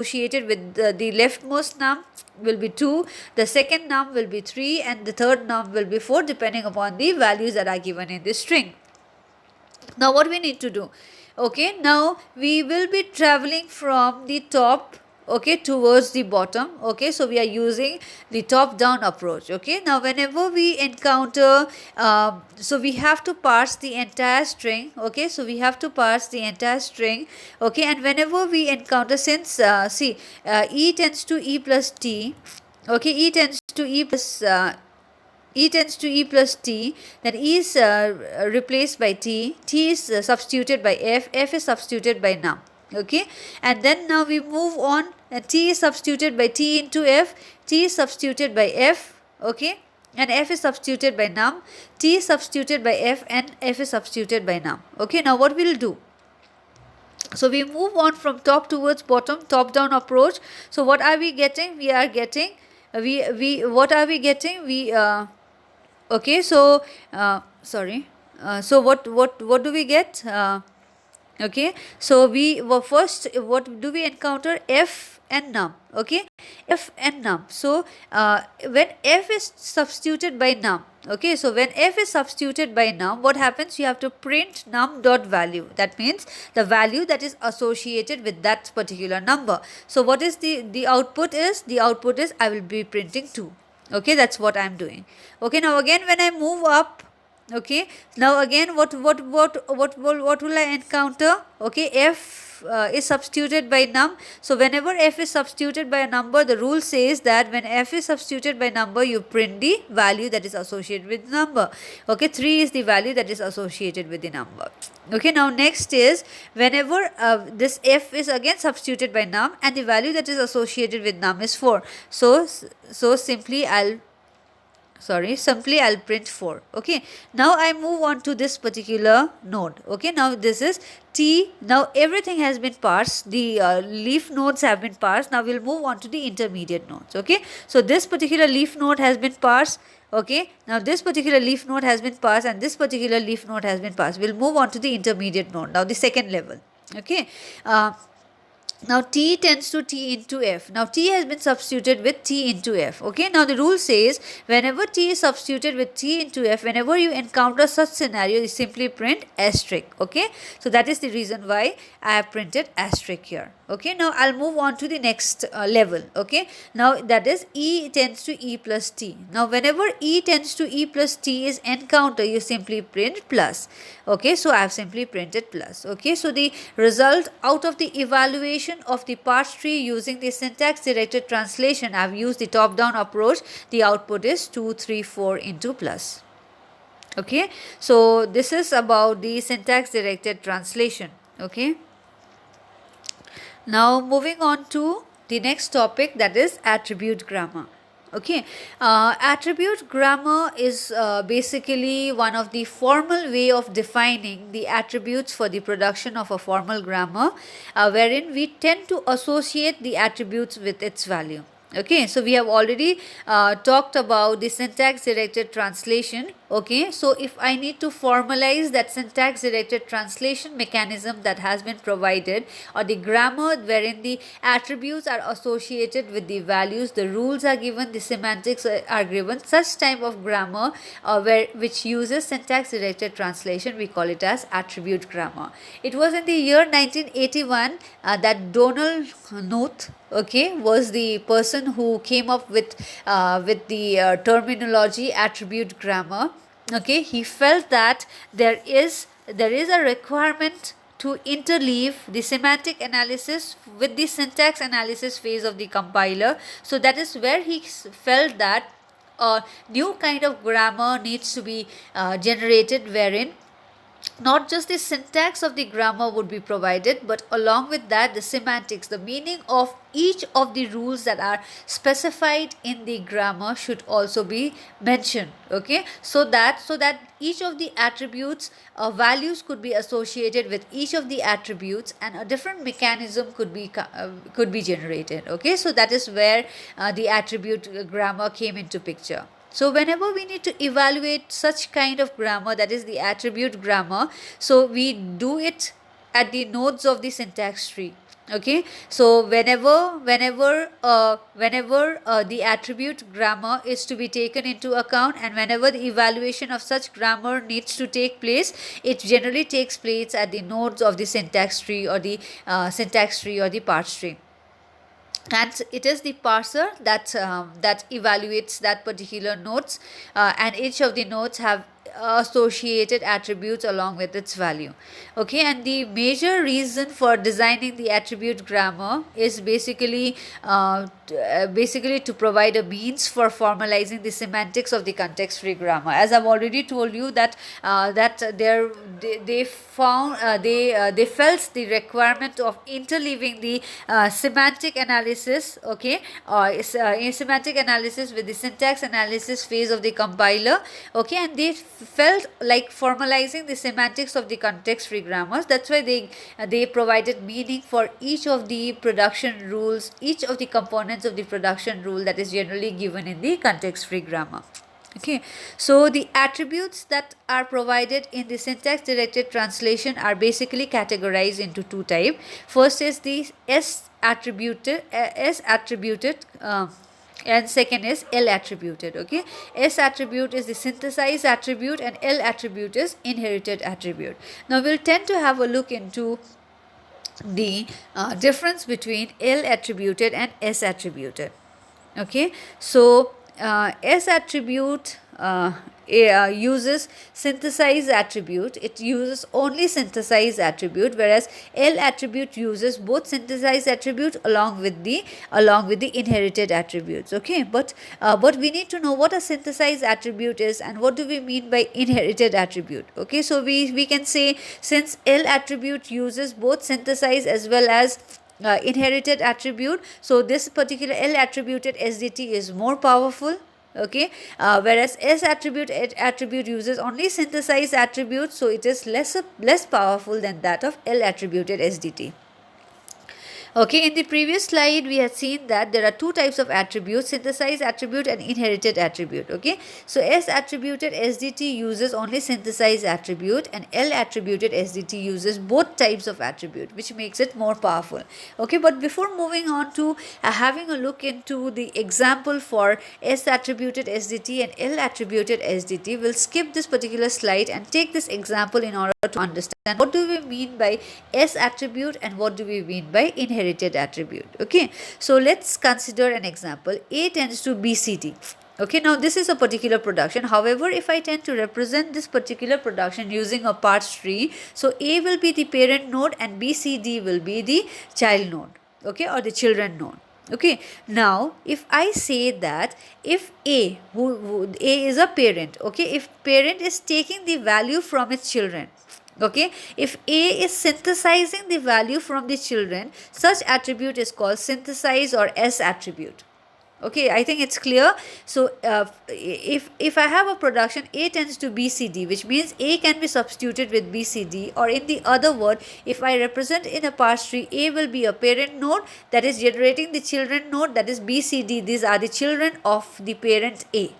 associated with the leftmost num will be 2, the second num will be 3, and the third num will be 4, depending upon the values that are given in the string. Now what we need to do, okay, now we will be traveling from the top, okay, towards the bottom. Okay, so we are using the top down approach. Okay, now whenever we encounter so we have to parse the entire string. Okay, so we have to parse the entire string. Okay, and whenever we encounter, since see, e tends to e plus t, okay, e tends to e plus e tends to e plus t, then e is replaced by t, t is substituted by f is substituted by num. Okay, and then now we move on, t is substituted by t into f, t is substituted by f. Okay, and f is substituted by num, t is substituted by f, and f is substituted by num. Okay, now what we'll do, so we move on from top towards bottom, top down approach. So what are we getting? We are getting we what are we getting? We okay, so sorry, so what do we get? Okay, so we were first, what do we encounter? F and num. Okay, f and num. So when f is substituted by num, okay, so when f is substituted by num, what happens? You have to print num dot value. That means the value that is associated with that particular number. So what is the output is? The output is I will be printing 2. Okay, that's what I'm doing. Okay, now again when I move up, okay, now again what will I encounter? Okay, f is substituted by num. So whenever f is substituted by a number, the rule says that when f is substituted by number, you print the value that is associated with the number. Okay, 3 is the value that is associated with the number. Okay, now next is whenever this f is again substituted by num, and the value that is associated with num is 4. So simply I'll print 4. Okay, now I move on to this particular node. Okay, now this is t. Now everything has been parsed, the leaf nodes have been parsed. Now we'll move on to the intermediate nodes. Okay, so this particular leaf node has been parsed. Okay, now this particular leaf node has been parsed, and this particular leaf node has been parsed. We'll move on to the intermediate node, now the second level. Okay, now t tends to t into f. Now t has been substituted with t into f. Okay, now the rule says whenever t is substituted with t into f, whenever you encounter such scenario, you simply print asterisk. Okay, so that is the reason why I have printed asterisk here. Okay, now I'll move on to the next level. Okay, now that is e tends to e plus t. Now whenever e tends to e plus t is encountered, you simply print plus. Okay, so I have simply printed plus. Okay, so the result out of the evaluation of the parse tree using the syntax directed translation, I have used the top down approach. The output is 2, 3, 4 into plus. Okay, so this is about the syntax directed translation. Okay, now moving on to the next topic, that is attribute grammar. Okay, attribute grammar is basically one of the formal way of defining the attributes for the production of a formal grammar, wherein we tend to associate the attributes with its value. Okay, so we have already talked about the syntax directed translation. Okay, so if I need to formalize that syntax directed translation mechanism that has been provided, or the grammar wherein the attributes are associated with the values, the rules are given, the semantics are given, such type of grammar which uses syntax directed translation, we call it as attribute grammar. It was in the year 1981 that Donald Knuth, okay, was the person who came up with the terminology attribute grammar. Okay, he felt that there is a requirement to interleave the semantic analysis with the syntax analysis phase of the compiler. So that is where he felt that a new kind of grammar needs to be generated, wherein not just the syntax of the grammar would be provided, but along with that the semantics, the meaning of each of the rules that are specified in the grammar should also be mentioned. Okay, so that each of the attributes values could be associated with each of the attributes, and a different mechanism could be generated. Okay, so that is where the attribute grammar came into picture. So whenever we need to evaluate such kind of grammar, that is the attribute grammar, so we do it at the nodes of the syntax tree. Okay, so whenever the attribute grammar is to be taken into account, and whenever the evaluation of such grammar needs to take place, it generally takes place at the nodes of the syntax tree or the parse tree. And it is the parser that evaluates that particular nodes, and each of the nodes have associated attributes along with its value. Okay, and the major reason for designing the attribute grammar is basically to provide a means for formalizing the semantics of the context free grammar. As I've already told you that they found they felt the requirement of interleaving the semantic analysis, okay, in semantic analysis with the syntax analysis phase of the compiler. Okay, and they felt like formalizing the semantics of the context free grammars. That's why they provided meaning for each of the production rules, each of the components of the production rule that is generally given in the context free grammar. Okay, so the attributes that are provided in the syntax directed translation are basically categorized into two types. First is the S attributed, and second is L attributed. Okay, S attribute is the synthesized attribute and L attribute is inherited attribute. Now we'll tend to have a look into the difference between L attributed and S attributed. Okay, so S attribute uses synthesized attribute. It uses only synthesized attribute, whereas L attribute uses both synthesized attribute along with the inherited attributes. Okay, but we need to know what a synthesized attribute is and what do we mean by inherited attribute. Okay, so we can say, since L attribute uses both synthesized as well as inherited attribute, so this particular L attributed SDT is more powerful. Okay, whereas S attribute uses only synthesized attribute, so it is less powerful than that of L attributed SDT. Okay, in the previous slide we had seen that there are two types of attributes: synthesized attribute and inherited attribute. Okay, so S attributed SDT uses only synthesized attribute and L attributed SDT uses both types of attribute, which makes it more powerful. Okay, but before moving on to having a look into the example for S attributed SDT and L attributed SDT, we'll skip this particular slide and take this example in order to understand what do we mean by S attribute and what do we mean by inherited attribute. Okay, so let's consider an example. A tends to BCD. Okay, now this is a particular production. However, if I tend to represent this particular production using a parse tree, so A will be the parent node and BCD will be the child node. Okay, or the children node. Okay, now if I say that if A is a parent, okay, if parent is taking the value from its children, okay, if A is synthesizing the value from the children, such attribute is called synthesized or S attribute. Okay, I think it's clear. So if I have a production A tends to BCD, which means A can be substituted with BCD, or in the other word, if I represent in a parse tree, A will be a parent node that is generating the children node, that is BCD. These are the children of the parent A.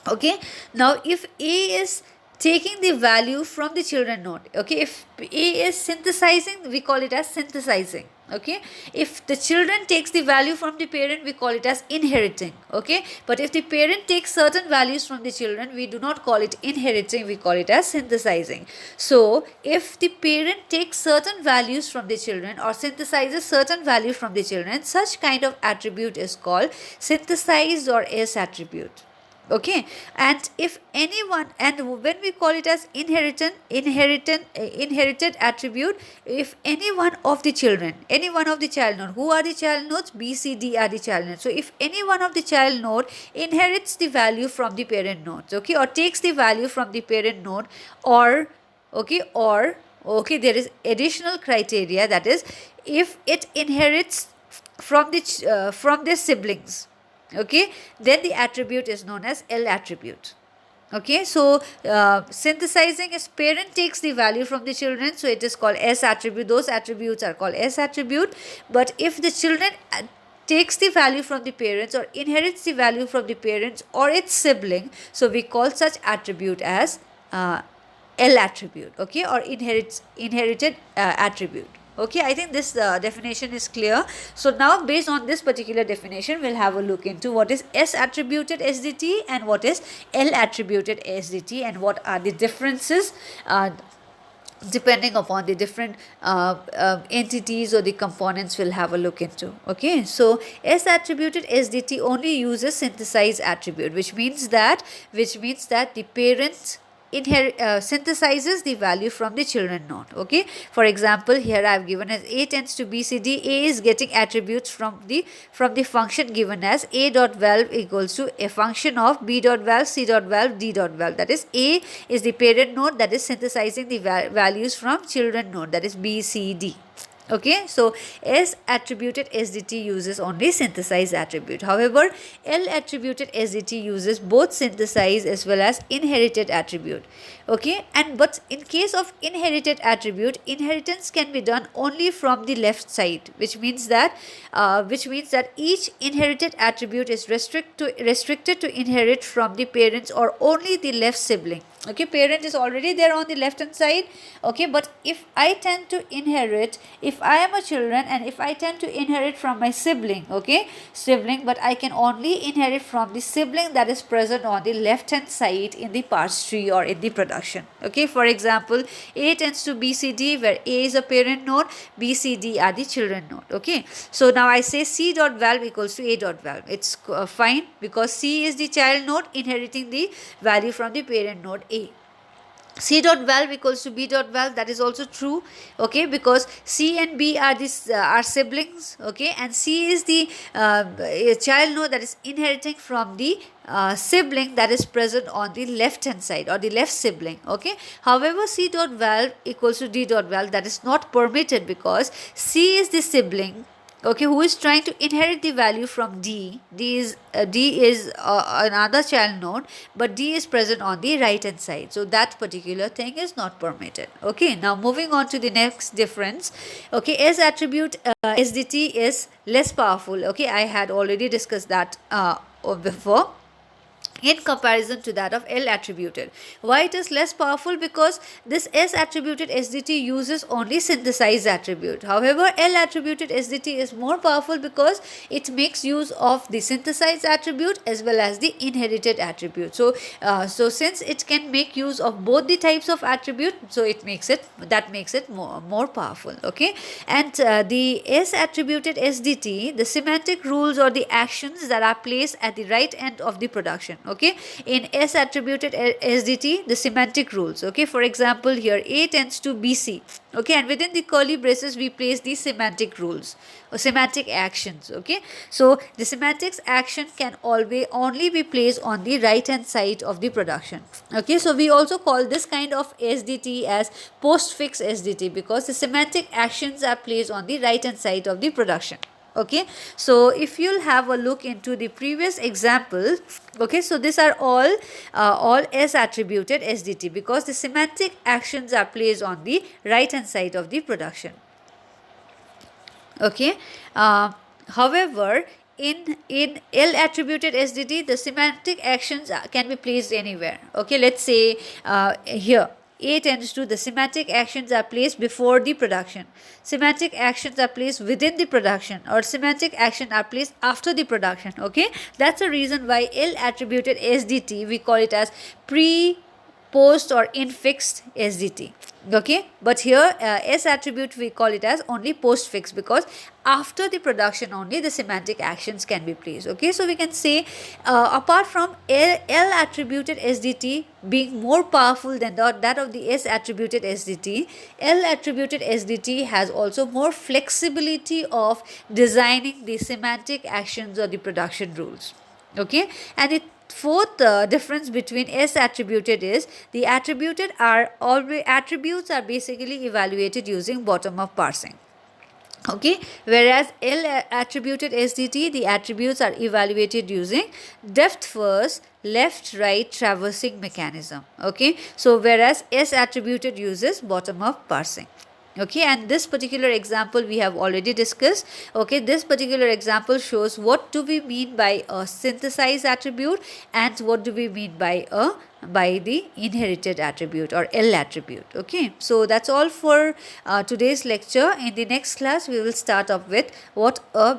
Okay, now if A is taking the value from the children node, okay, if A is synthesizing, we call it as synthesizing. Okay, if the children takes the value from the parent, we call it as inheriting. Okay, but if the parent takes certain values from the children, we do not call it inheriting, we call it as synthesizing. So if the parent takes certain values from the children or synthesizes certain value from the children, such kind of attribute is called synthesized or S attribute. Okay, and if anyone, and when we call it as inherited attribute, if any one of the children, any one of the child node, who are the child nodes? B, C, D are the child nodes. So if any one of the child node inherits the value from the parent nodes, okay, or takes the value from the parent node, or there is additional criteria, that is, if it inherits from their siblings, okay, then the attribute is known as L attribute. Okay, so synthesizing is parent takes the value from the children, so it is called S attribute. Those attributes are called S attribute. But if the children takes the value from the parents or inherits the value from the parents or its sibling, so we call such attribute as L attribute, okay, or inherited attribute. Okay, I think this definition is clear. So now based on this particular definition, we'll have a look into what is S attributed SDT and what is L attributed SDT, and what are the differences depending upon the different entities or the components we'll have a look into. Okay, so S attributed SDT only uses synthesize attribute, which means that the parent synthesizes the value from the children node. Okay, for example, here I have given as A tends to B C D. A is getting attributes from the function given as A dot valve equals to a function of B dot valve, C dot valve, D dot valve. That is, A is the parent node that is synthesizing the values from children node, that is B, C, D. Okay, so S attributed SDT uses only synthesize attribute. However, L attributed SDT uses both synthesize as well as inherited attribute. Okay, and but in case of inherited attribute, inheritance can be done only from the left side, which means that each inherited attribute is restricted to inherit from the parents or only the left sibling. Okay, parent is already there on the left hand side. Okay, but if I tend to inherit, if I am a children and if I tend to inherit from my sibling, okay, but I can only inherit from the sibling that is present on the left hand side in the parts tree or in the production. Okay, for example, A tends to BCD, where A is a parent node, BCD are the children node. Okay, so now I say C dot valve equals to A dot valve. It's fine, because C is the child node inheriting the value from the parent node A. C dot valve equals to B dot valve, that is also true. Okay, because C and B are are siblings. Okay, and C is the child node that is inheriting from the sibling that is present on the left hand side or the left sibling. Okay, however, C dot valve equals to D dot valve, that is not permitted, because C is the sibling, okay, who is trying to inherit the value from D. D is another child node, but D is present on the right hand side, so that particular thing is not permitted. Okay, now moving on to the next difference. Okay, S attribute SDT is less powerful. Okay, I had already discussed that before, in comparison to that of L attributed. Why it is less powerful? Because this S attributed SDT uses only synthesize attribute. However, L attributed SDT is more powerful because it makes use of the synthesized attribute as well as the inherited attribute. So since it can make use of both the types of attribute, so it makes it more powerful. Okay, and the S attributed SDT, the semantic rules or the actions that are placed at the right end of the production. Okay, in S attributed SDT, the semantic rules. Okay, for example, here A tends to BC. Okay, and within the curly braces we place the semantic rules or semantic actions. Okay, so the semantics action can always only be placed on the right hand side of the production. Okay, so we also call this kind of SDT as postfix SDT, because the semantic actions are placed on the right hand side of the production. Okay, so if you'll have a look into the previous example, okay, so these are all S attributed SDT, because the semantic actions are placed on the right hand side of the production. Okay, however, in L attributed SDT, the semantic actions can be placed anywhere. Okay, let's say here A tends to, the semantic actions are placed before the production, semantic actions are placed within the production, or semantic actions are placed after the production. Okay, that's the reason why L attributed SDT, we call it as pre, post or infixed SDT. Okay, but here S attribute we call it as only postfix, because after the production only the semantic actions can be placed. Okay, so we can say apart from L attributed SDT being more powerful than that of the S attributed SDT, L attributed SDT has also more flexibility of designing the semantic actions or the production rules. Okay, and the fourth difference between S attributed is the attributes are basically evaluated using bottom-up parsing. Okay, whereas L attributed SDT, the attributes are evaluated using depth first, left right traversing mechanism. Okay, so whereas S attributed uses bottom-up parsing. Okay, and this particular example we have already discussed. Okay, this particular example shows what do we mean by a synthesized attribute and what do we mean by the inherited attribute or L attribute. Okay, so that's all for today's lecture. In the next class we will start off with what a